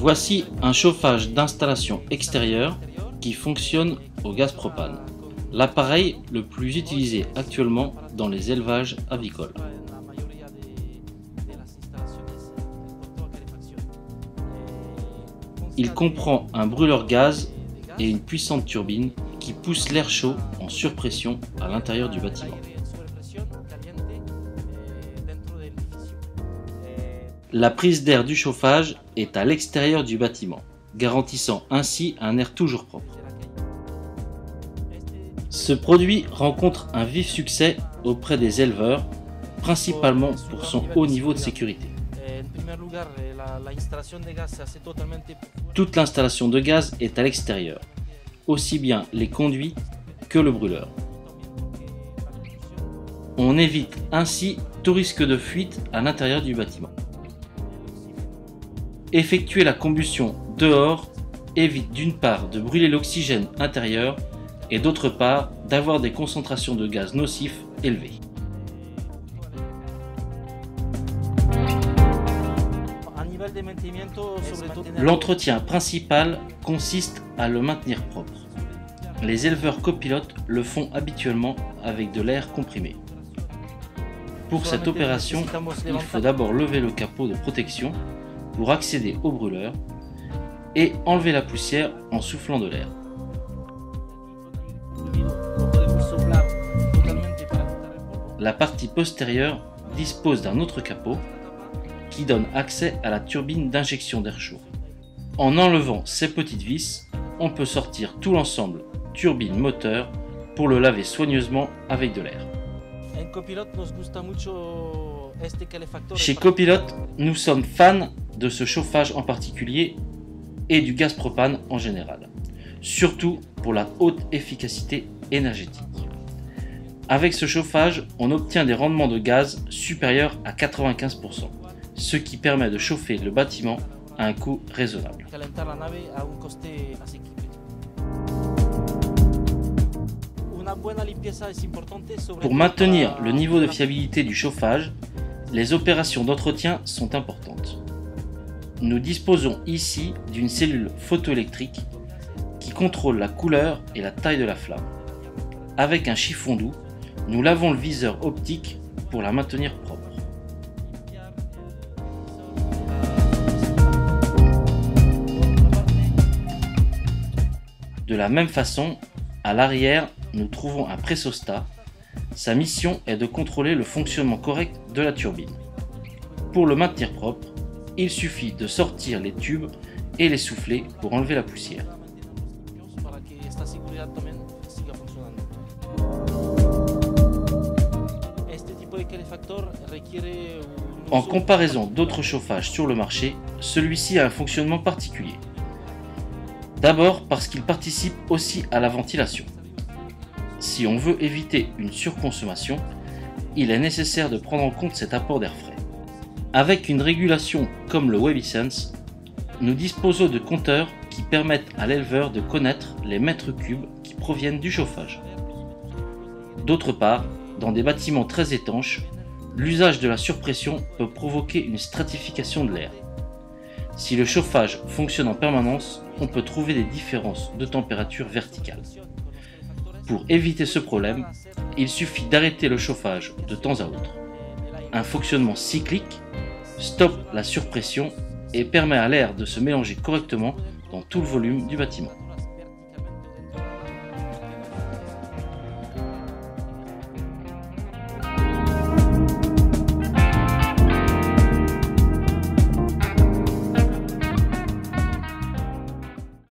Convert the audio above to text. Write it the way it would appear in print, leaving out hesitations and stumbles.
Voici un chauffage d'installation extérieure qui fonctionne au gaz propane, l'appareil le plus utilisé actuellement dans les élevages avicoles. Il comprend un brûleur gaz et une puissante turbine qui pousse l'air chaud en surpression à l'intérieur du bâtiment. La prise d'air du chauffage est à l'extérieur du bâtiment, garantissant ainsi un air toujours propre. Ce produit rencontre un vif succès auprès des éleveurs, principalement pour son haut niveau de sécurité. Toute l'installation de gaz est à l'extérieur, aussi bien les conduits que le brûleur. On évite ainsi tout risque de fuite à l'intérieur du bâtiment. Effectuer la combustion dehors évite d'une part de brûler l'oxygène intérieur et d'autre part d'avoir des concentrations de gaz nocifs élevées. L'entretien principal consiste à le maintenir propre. Les éleveurs copilotes le font habituellement avec de l'air comprimé. Pour cette opération, il faut d'abord lever le capot de protection pour accéder au brûleur et enlever la poussière en soufflant de l'air. La partie postérieure dispose d'un autre capot qui donne accès à la turbine d'injection d'air chaud. En enlevant ces petites vis, on peut sortir tout l'ensemble turbine-moteur pour le laver soigneusement avec de l'air. Chez Copilot, nous sommes fans de ce chauffage en particulier et du gaz propane en général, surtout pour la haute efficacité énergétique. Avec ce chauffage, on obtient des rendements de gaz supérieurs à 95%, ce qui permet de chauffer le bâtiment à un coût raisonnable. Pour maintenir le niveau de fiabilité du chauffage, les opérations d'entretien sont importantes. Nous disposons ici d'une cellule photoélectrique qui contrôle la couleur et la taille de la flamme. Avec un chiffon doux, nous lavons le viseur optique pour la maintenir propre. De la même façon, à l'arrière, nous trouvons un pressostat. Sa mission est de contrôler le fonctionnement correct de la turbine. Pour le maintenir propre, il suffit de sortir les tubes et les souffler pour enlever la poussière. En comparaison d'autres chauffages sur le marché, celui-ci a un fonctionnement particulier. D'abord parce qu'il participe aussi à la ventilation. Si on veut éviter une surconsommation, il est nécessaire de prendre en compte cet apport d'air frais. Avec une régulation comme le WaviSense, nous disposons de compteurs qui permettent à l'éleveur de connaître les mètres cubes qui proviennent du chauffage. D'autre part, dans des bâtiments très étanches, l'usage de la surpression peut provoquer une stratification de l'air. Si le chauffage fonctionne en permanence, on peut trouver des différences de température verticales. Pour éviter ce problème, il suffit d'arrêter le chauffage de temps à autre. Un fonctionnement cyclique stoppe la surpression et permet à l'air de se mélanger correctement dans tout le volume du bâtiment.